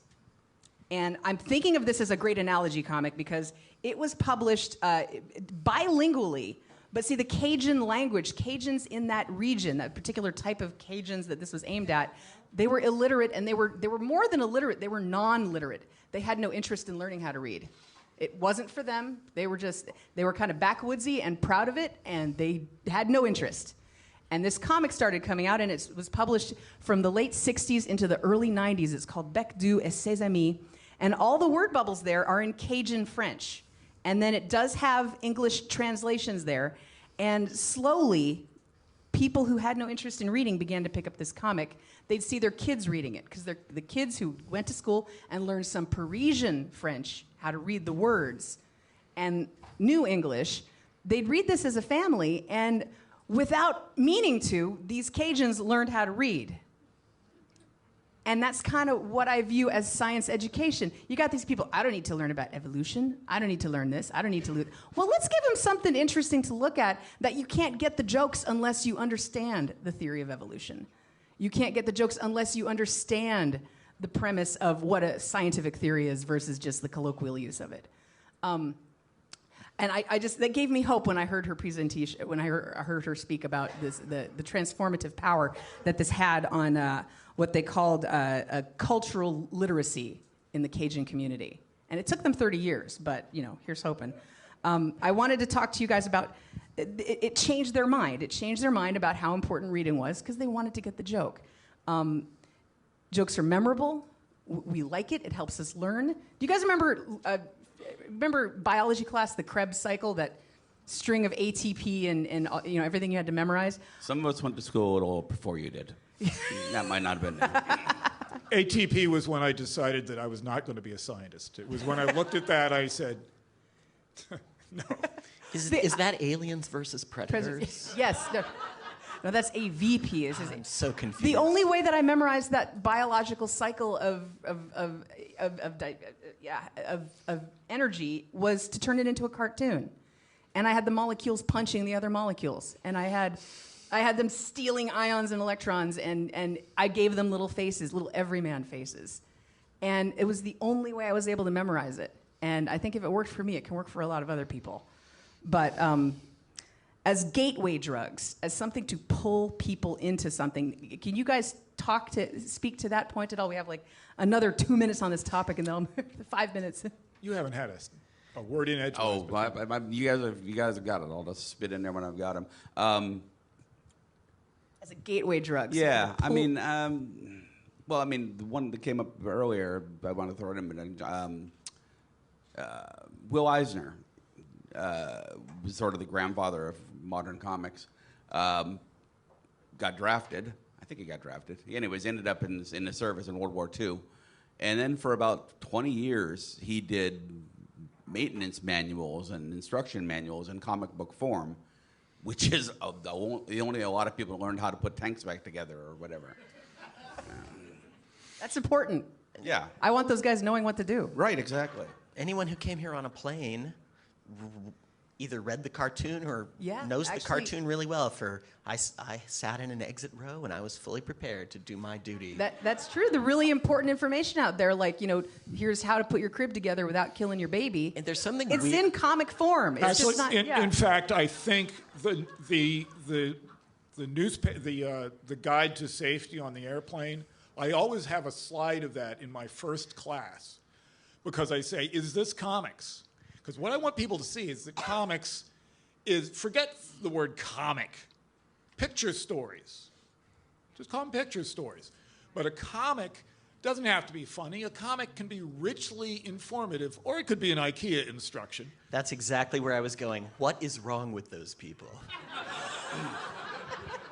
And I'm thinking of this as a great analogy comic because it was published bilingually. But see, the Cajun language, Cajuns in that region, that particular type of Cajuns that this was aimed at, they were illiterate, and they were more than illiterate, they were non-literate. They had no interest in learning how to read. It wasn't for them. They were kind of backwoodsy and proud of it, and they had no interest. And this comic started coming out, and it was published from the late 60s into the early 90s. It's called Bec de ses Amis, and all the word bubbles there are in Cajun French. And then it does have English translations there. And slowly, people who had no interest in reading began to pick up this comic. They'd see their kids reading it, because they're the kids who went to school and learned some Parisian French, how to read the words, and knew English. They'd read this as a family, and without meaning to, these Cajuns learned how to read. And that's kind of what I view as science education. You got these people, I don't need to learn about evolution. I don't need to learn this. I don't need to learn. Well, let's give them something interesting to look at that you can't get the jokes unless you understand the theory of evolution. You can't get the jokes unless you understand the premise of what a scientific theory is versus just the colloquial use of it. And that gave me hope when I heard her presentation, when I heard her speak about this, the transformative power that this had on what they called a cultural literacy in the Cajun community. And it took them 30 years, but here's hoping. I wanted to talk to you guys about, it changed their mind. It changed their mind about how important reading was because they wanted to get the joke. Jokes are memorable. We like it. It helps us learn. Do you guys remember biology class, the Krebs cycle, that string of ATP and everything you had to memorize? Some of us went to school a little before you did. That might not have been it. ATP was when I decided that I was not going to be a scientist. It was when I looked at that, I said, no. Is that Aliens versus Predators? Yes. No, that's AVP. I'm so confused. The only way that I memorized that biological cycle of energy was to turn it into a cartoon. And I had the molecules punching the other molecules. And I had them stealing ions and electrons, and I gave them little faces, little everyman faces. And it was the only way I was able to memorize it. And I think if it worked for me, it can work for a lot of other people. But as gateway drugs, as something to pull people into something, can you guys speak to that point at all? We have like another 2 minutes on this topic, and then 5 minutes. You haven't had a word in edgewise. Oh, you guys have got it. I'll just spit in there when I've got them. As a gateway drug. Yeah, the one that came up earlier, I want to throw it in, Will Eisner was sort of the grandfather of modern comics. Got drafted. I think he got drafted. He anyways ended up in the service in World War II. And then for about 20 years, he did maintenance manuals and instruction manuals in comic book form, which is the only a lot of people learned how to put tanks back together or whatever. That's important. Yeah. I want those guys knowing what to do. Right, exactly. Anyone who came here on a plane either read the cartoon or knows the cartoon really well. I sat in an exit row and I was fully prepared to do my duty. That's true. The really important information out there, like, here's how to put your crib together without killing your baby. And there's something it's in comic form. It's Actually, just not. In fact, I think the guide to safety on the airplane, I always have a slide of that in my first class because I say, is this comics? Because what I want people to see is that comics is, forget the word comic, picture stories. Just call them picture stories. But a comic doesn't have to be funny. A comic can be richly informative, or it could be an IKEA instruction. That's exactly where I was going. What is wrong with those people?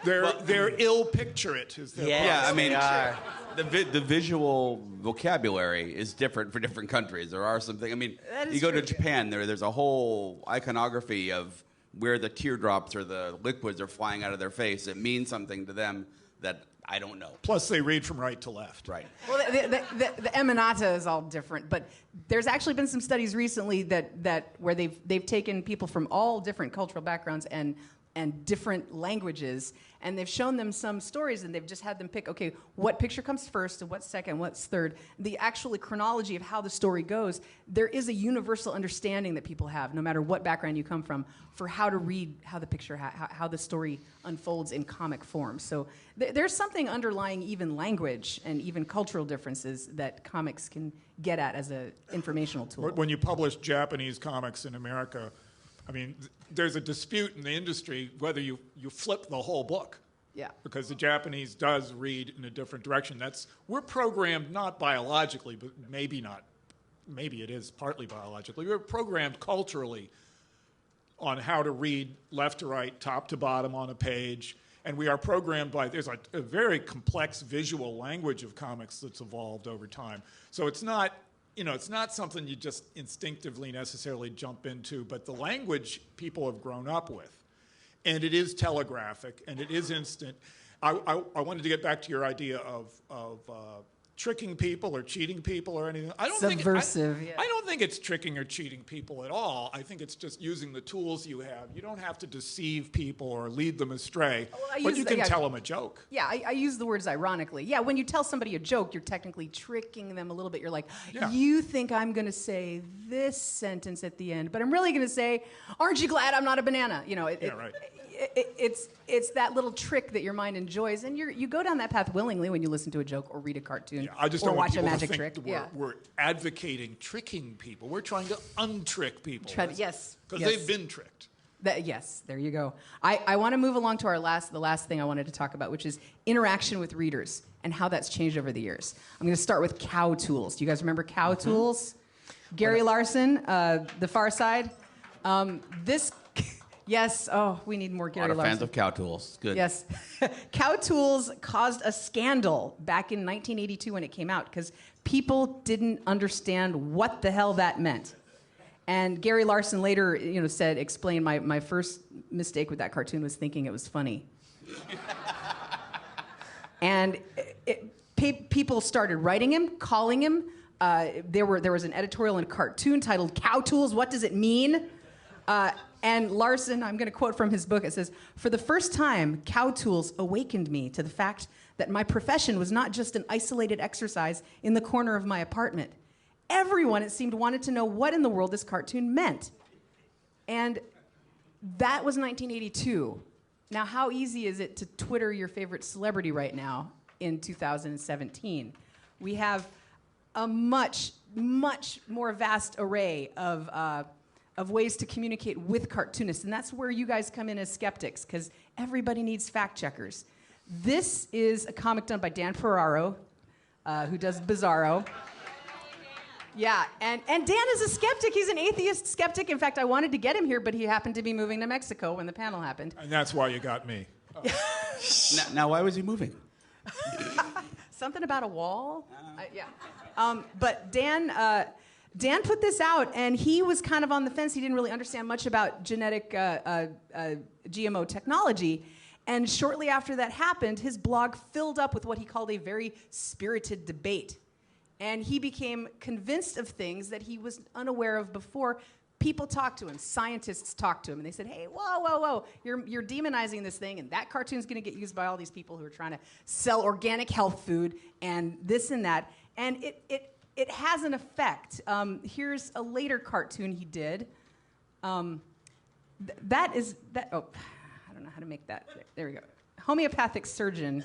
They're ill picture it. Is their Yes, Yeah, I mean, they are. the visual vocabulary is different for different countries. There are some things. I mean, That is you go to true. Japan, there's a whole iconography of where the teardrops or the liquids are flying out of their face. It means something to them that I don't know. Plus, they read from right to left. Right. Well, the emanata is all different, but there's actually been some studies recently that where they've taken people from all different cultural backgrounds and different languages, and they've shown them some stories, and they've just had them pick, okay, what picture comes first, and what's second, what's third. The actual chronology of how the story goes, there is a universal understanding that people have, no matter what background you come from, for how to read how the picture, how the story unfolds in comic form. So there's something underlying even language and even cultural differences that comics can get at as an informational tool. When you publish Japanese comics in America, I mean, there's a dispute in the industry whether you flip the whole book. Yeah. Because the Japanese does read in a different direction. We're programmed not biologically, but maybe not. Maybe it is partly biologically. We're programmed culturally on how to read left to right, top to bottom on a page. And we are programmed by, there's a very complex visual language of comics that's evolved over time. So it's not, it's not something you just instinctively necessarily jump into, but the language people have grown up with. And it is telegraphic, and it is instant. I wanted to get back to your idea of tricking people or cheating people or anything. Subversive, yeah. I don't think it's tricking or cheating people at all. I think it's just using the tools you have. You don't have to deceive people or lead them astray, but you can tell them a joke. Yeah, I use the words ironically. Yeah, when you tell somebody a joke, you're technically tricking them a little bit. You're like, Yeah. You think I'm going to say this sentence at the end, but I'm really going to say, aren't you glad I'm not a banana? Right. It's that little trick that your mind enjoys, and you go down that path willingly when you listen to a joke or read a cartoon Yeah, I just or don't want watch a people magic to think trick. that we're advocating tricking people. We're trying to untrick people. Yes. Because they've been tricked. Yes, there you go. I want to move along to the last thing I wanted to talk about, which is interaction with readers and how that's changed over the years. I'm going to start with cow tools. Do you guys remember cow tools? Gary Larson, The Far Side. Yes. Oh, we need more Gary A lot of Larson. fans of cow tools. Good. Yes. Cow tools caused a scandal back in 1982 when it came out because people didn't understand what the hell that meant. And Gary Larson later, explained my first mistake with that cartoon was thinking it was funny. And people started writing him, calling him. There was an editorial in a cartoon titled "Cow Tools, What Does It Mean?" And Larson, I'm going to quote from his book, it says, "For the first time, cow tools awakened me to the fact that my profession was not just an isolated exercise in the corner of my apartment. Everyone, it seemed, wanted to know what in the world this cartoon meant." And that was 1982. Now, how easy is it to Twitter your favorite celebrity right now in 2017? We have a much, much more vast array of ways to communicate with cartoonists, and that's where you guys come in as skeptics, because everybody needs fact checkers. This is a comic done by Dan Ferraro, who does Bizarro. Yeah, and Dan is a skeptic. He's an atheist skeptic. In fact, I wanted to get him here, but he happened to be moving to Mexico when the panel happened. And that's why you got me. Now, why was he moving? Something about a wall? Yeah. But Dan put this out, and he was kind of on the fence. He didn't really understand much about genetic GMO technology. And shortly after that happened, his blog filled up with what he called a very spirited debate. And he became convinced of things that he was unaware of before. People talked to him, scientists talked to him, and they said, "Hey, whoa, you're demonizing this thing, and that cartoon's going to get used by all these people who are trying to sell organic health food and this and that." And it has an effect. Here's a later cartoon he did. Oh, I don't know how to make that. There we go. Homeopathic surgeon.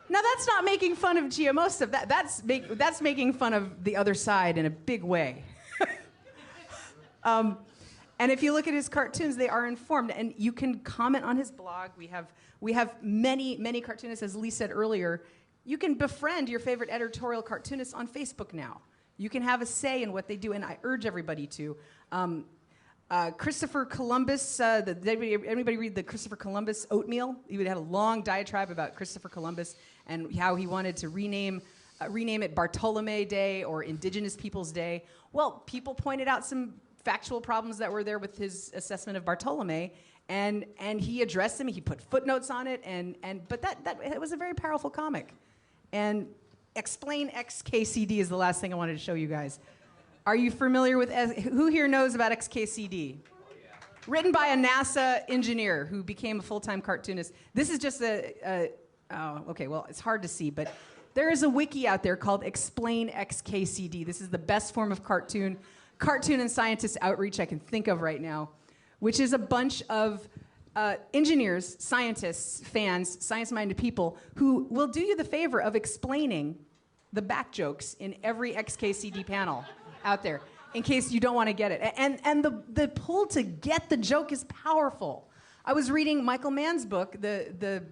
Now that's not making fun of GMO stuff. That's making fun of the other side in a big way. And if you look at his cartoons, they are informed, and you can comment on his blog. We have many cartoonists, as Lee said earlier. You can befriend your favorite editorial cartoonists on Facebook now. You can have a say in what they do, and I urge everybody to. Christopher Columbus, anybody read the Christopher Columbus oatmeal? He would have a long diatribe about Christopher Columbus and how he wanted to rename it Bartolome Day or Indigenous Peoples Day. Well, people pointed out some factual problems that were there with his assessment of Bartolome, and he addressed them. He put footnotes on it, but it was a very powerful comic. And Explain XKCD is the last thing I wanted to show you guys. Are you familiar with, who here knows about XKCD? Oh, yeah. Written by a NASA engineer who became a full-time cartoonist. This is just okay, well, it's hard to see, but there is a wiki out there called Explain XKCD. This is the best form of cartoon and scientist outreach I can think of right now, which is a bunch of engineers, scientists, fans, science-minded people who will do you the favor of explaining the back jokes in every XKCD panel out there, in case you don't want to get it. And the pull to get the joke is powerful. I was reading Michael Mann's book, the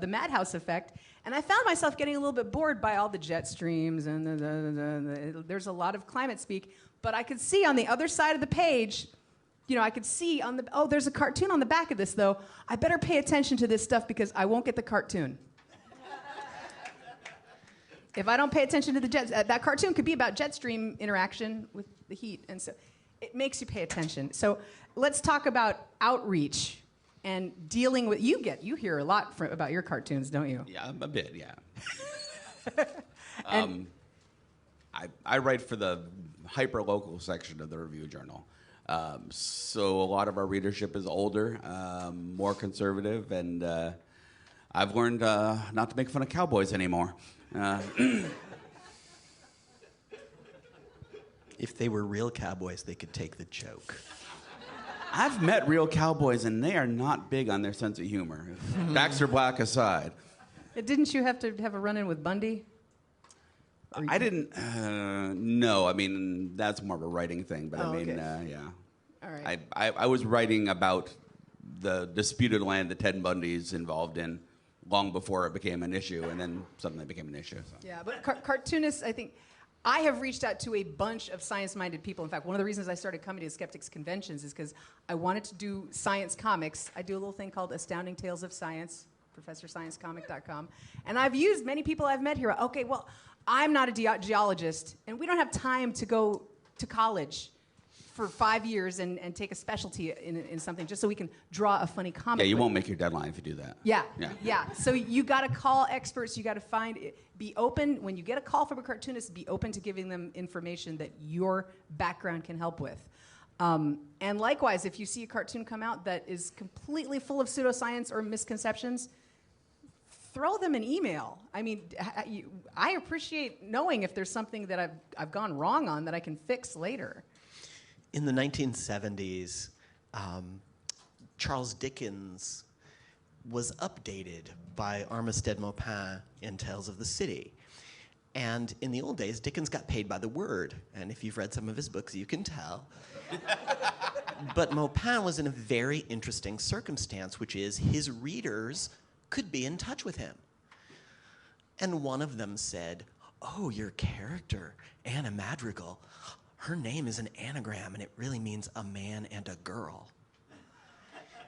Madhouse Effect, and I found myself getting a little bit bored by all the jet streams and there's a lot of climate speak, but I could see on the other side of the page, I could see there's a cartoon on the back of this, though. I better pay attention to this stuff because I won't get the cartoon. If I don't pay attention to the jets, that cartoon could be about jet stream interaction with the heat, and so it makes you pay attention. So let's talk about outreach and dealing with. You hear a lot about your cartoons, don't you? Yeah, a bit, yeah. I write for the hyper-local section of the Review Journal. So a lot of our readership is older, more conservative, and I've learned not to make fun of cowboys anymore. If they were real cowboys, they could take the joke. I've met real cowboys, and they are not big on their sense of humor. Baxter Black aside. Didn't you have to have a run-in with Bundy? I didn't. No, I mean that's more of a writing thing. But okay. Yeah. All right. I was writing about the disputed land that Ted Bundy's involved in long before it became an issue, and then suddenly it became an issue. So. Yeah, but cartoonists, I think, I have reached out to a bunch of science-minded people. In fact, one of the reasons I started coming to skeptics conventions is because I wanted to do science comics. I do a little thing called Astounding Tales of Science, ProfessorScienceComic.com, and I've used many people I've met here. Okay, well, I'm not a geologist, and we don't have time to go to college for 5 years and take a specialty in something just so we can draw a funny comic. Yeah, you won't make your deadline if you do that. Yeah. So you got to call experts. You got to find it. Be open when you get a call from a cartoonist. Be open to giving them information that your background can help with. And likewise, if you see a cartoon come out that is completely full of pseudoscience or misconceptions, throw them an email. I mean, I appreciate knowing if there's something that I've gone wrong on that I can fix later. In the 1970s, Charles Dickens was updated by Armistead Maupin in Tales of the City. And in the old days, Dickens got paid by the word. And if you've read some of his books, you can tell. But Maupin was in a very interesting circumstance, which is his readers could be in touch with him. And one of them said, "Oh, your character, Anna Madrigal, her name is an anagram, and it really means a man and a girl."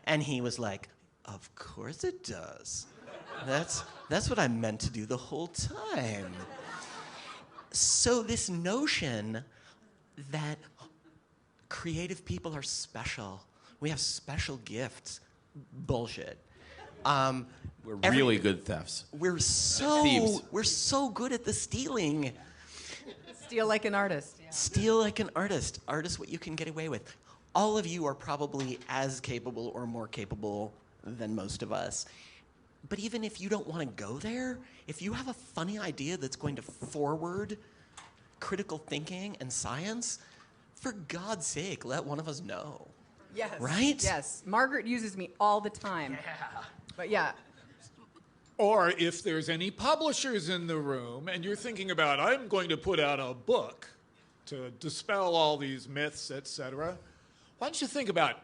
And he was like, "Of course it does. That's what I meant to do the whole time." So this notion that creative people are special, we have special gifts, bullshit. We're really good thefts. We're so good at the stealing. Steal like an artist. Yeah. Steal like an artist. Artist, what you can get away with. All of you are probably as capable or more capable than most of us. But even if you don't want to go there, if you have a funny idea that's going to forward critical thinking and science, for God's sake, let one of us know. Yes. Right? Yes. Margaret uses me all the time. Yeah. But yeah. Or if there's any publishers in the room and you're thinking about, I'm going to put out a book to dispel all these myths, etc., why don't you think about,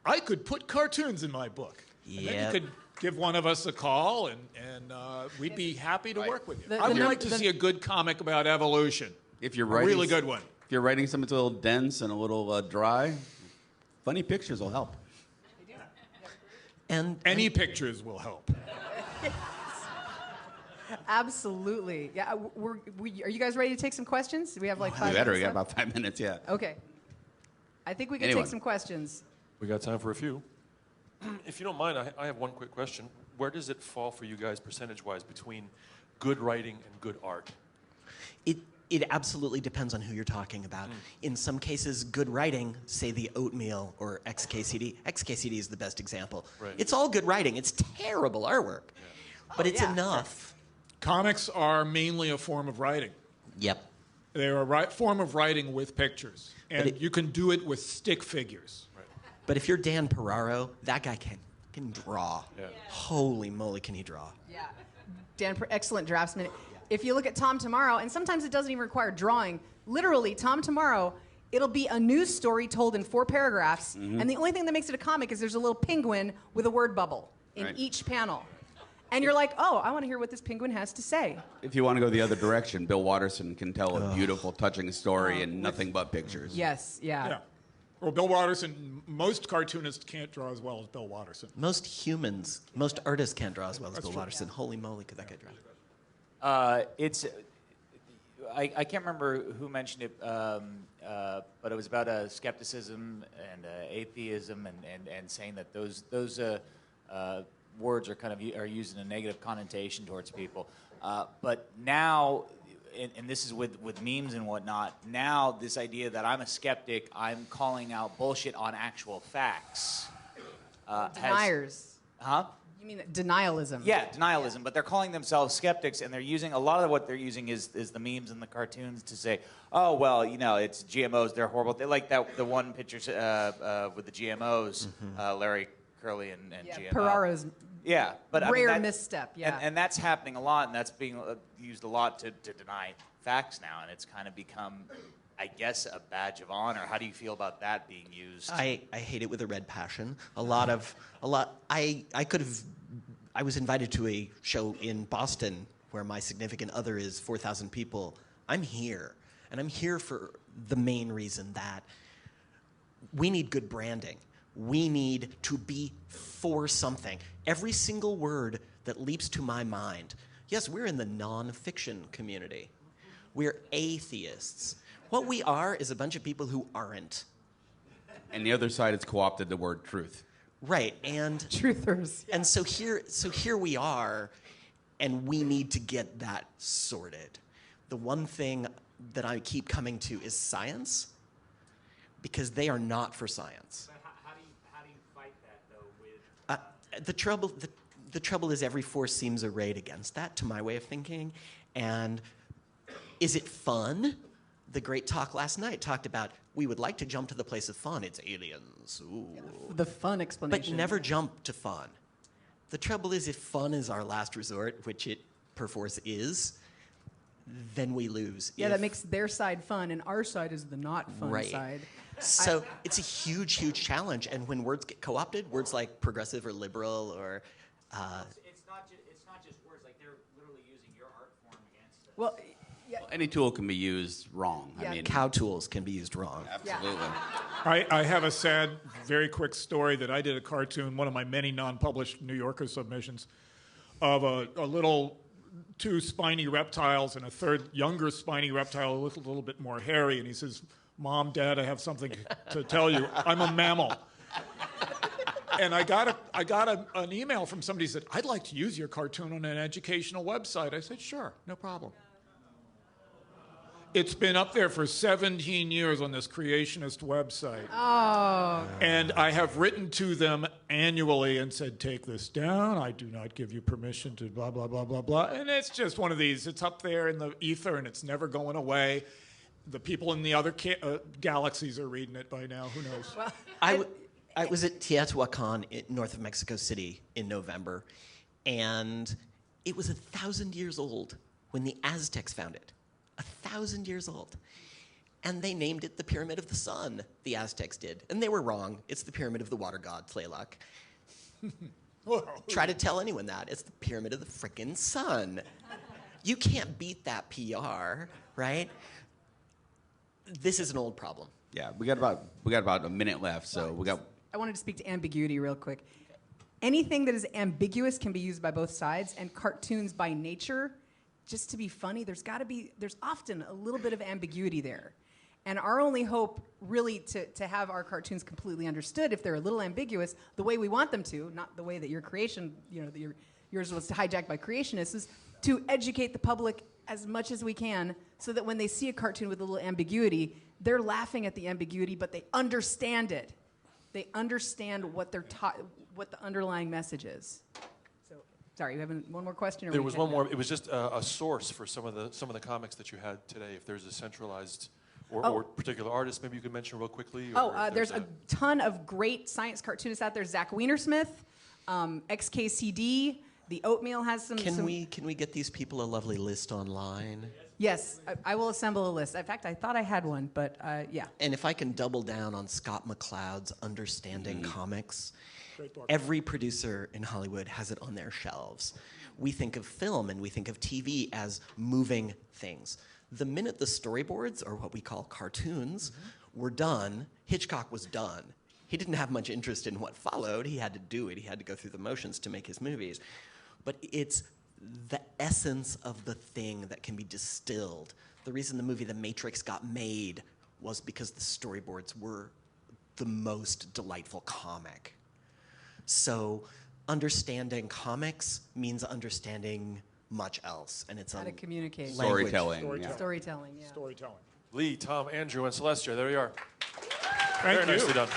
I could put cartoons in my book. Yep. And then you could give one of us a call, and we'd be happy to work with you. I would like to see a good comic about evolution. If you're a writing, really good one. If you're writing something that's a little dense and a little dry, Funny pictures will help. And Any pictures will help. Absolutely. Yeah. Are you guys ready to take some questions? Do we have like 5 We better. minutes We got left? about 5 minutes, yeah. Okay. I think we can Anyone. take some questions. We got time for a few. If you don't mind, I have one quick question. Where does it fall for you guys percentage-wise between good writing and good art? It absolutely depends on who you're talking about. In some cases, good writing, say the Oatmeal or XKCD. XKCD is the best example. Right. It's all good writing. It's terrible artwork, but it's yeah. enough. Comics are mainly a form of writing. Yep. They're a form of writing with pictures. And it- you can do it with stick figures. But if you're Dan Peraro, that guy can draw. Yeah. Holy moly, can he draw? Yeah. Dan, excellent draftsman. If you look at Tom Tomorrow, and sometimes it doesn't even require drawing, literally, Tom Tomorrow, it'll be a news story told in 4 paragraphs, and the only thing that makes it a comic is there's a little penguin with a word bubble in Right. each panel. And you're like, oh, I want to hear what this penguin has to say. If you want to go the other direction, Bill Watterson can tell a beautiful, touching story and nothing but pictures. Yes, Yeah. Well, Bill Watterson, most cartoonists can't draw as well as Bill Watterson. Most humans, most artists can't draw as well as That's Bill true. Watterson. Holy moly, could that guy draw? I can't remember who mentioned it, but it was about skepticism and atheism and saying that those words are are used in a negative connotation towards people. But now, and this is with memes and whatnot, now this idea that I'm a skeptic, I'm calling out bullshit on actual facts. Deniers. Huh? You mean denialism? Yeah, denialism. But they're calling themselves skeptics, and they're using a lot of what they're using is the memes and the cartoons to say, oh well, it's GMOs, they're horrible. They like the one picture with the GMOs, Larry Curly and GMO. Peraro's Yeah, but rare I mean, misstep. Yeah. and that's happening a lot, and that's being used a lot to deny facts now, and it's kind of become, I guess, a badge of honor. How do you feel about that being used? I hate it with a red passion. I was invited to a show in Boston where my significant other is 4,000 people. I'm here, and I'm here for the main reason that we need good branding. We need to be for something. Every single word that leaps to my mind. Yes, we're in the nonfiction community. We're atheists. What we are is a bunch of people who aren't. And the other side has co-opted the word truth. Right, and Truthers. and so here we are, and we need to get that sorted. The one thing that I keep coming to is science, because they are not for science. But how do you fight that though? With The trouble is every force seems arrayed against that, to my way of thinking. And is it fun? The great talk last night talked about we would like to jump to the place of fun. It's aliens. Ooh. The fun But explanation. never jump to fun. The trouble is if fun is our last resort, which it perforce is, then we lose. Yeah, If- that makes their side fun, and our side is the not fun Right. side. So it's a huge, huge challenge. And when words get co-opted, words like progressive or liberal or it's not just words, like they're literally using your art form against it. Well, yeah, Any tool can be used wrong. Yeah. I mean, cow tools can be used wrong. absolutely. I have a sad, very quick story that I did a cartoon, one of my many non-published New Yorker submissions, of a little 2 spiny reptiles and a third younger spiny reptile, a little bit more hairy. And he says, Mom, Dad, I have something to tell you. I'm a mammal. And I got an email from somebody who said, I'd like to use your cartoon on an educational website. I said, sure, no problem. It's been up there for 17 years on this creationist website. oh, And I have written to them annually and said, take this down. I do not give you permission to blah, blah, blah, blah, blah. And it's just one of these. It's up there in the ether, and it's never going away. The people in the other galaxies are reading it by now. Who knows? well, I was at Teotihuacan north of Mexico City in November, and it was 1,000 years old when the Aztecs found it. 1,000 years old. And they named it the Pyramid of the Sun, the Aztecs did. And they were wrong. It's the Pyramid of the Water God, Tlaloc. Well, Try to tell anyone that. It's the Pyramid of the frickin' Sun. You can't beat that PR, right? This is an old problem. Yeah, we got about a minute left, so we got. I wanted to speak to ambiguity real quick. Anything that is ambiguous can be used by both sides, and cartoons by nature, just to be funny, there's often a little bit of ambiguity there. And our only hope, really, to have our cartoons completely understood, if they're a little ambiguous, the way we want them to, not the way that your creation, yours was hijacked by creationists, is to educate the public as much as we can, so that when they see a cartoon with a little ambiguity, they're laughing at the ambiguity, but they understand it. They understand what they're what the underlying message is. So, sorry, you have one more question? Or There was one more. It was just a source for some of the comics that you had today. If there's a centralized or particular artist, maybe you could mention real quickly. There's a ton of great science cartoonists out there. Zach Wienersmith, XKCD. The Oatmeal has some. Can we get these people a lovely list online? Yes, I will assemble a list. In fact, I thought I had one, but yeah. And if I can double down on Scott McCloud's Understanding Comics, every producer in Hollywood has it on their shelves. We think of film and we think of TV as moving things. The minute the storyboards, or what we call cartoons, were done, Hitchcock was done. He didn't have much interest in what followed. He had to do it. He had to go through the motions to make his movies. But it's the essence of the thing that can be distilled. The reason the movie The Matrix got made was because the storyboards were the most delightful comic. So understanding comics means understanding much else, and it's how to communicate. Storytelling. Storytelling, yeah. Storytelling. Lee, Tom, Andrew, and Celestia. There you are. Thank Very you. nicely done.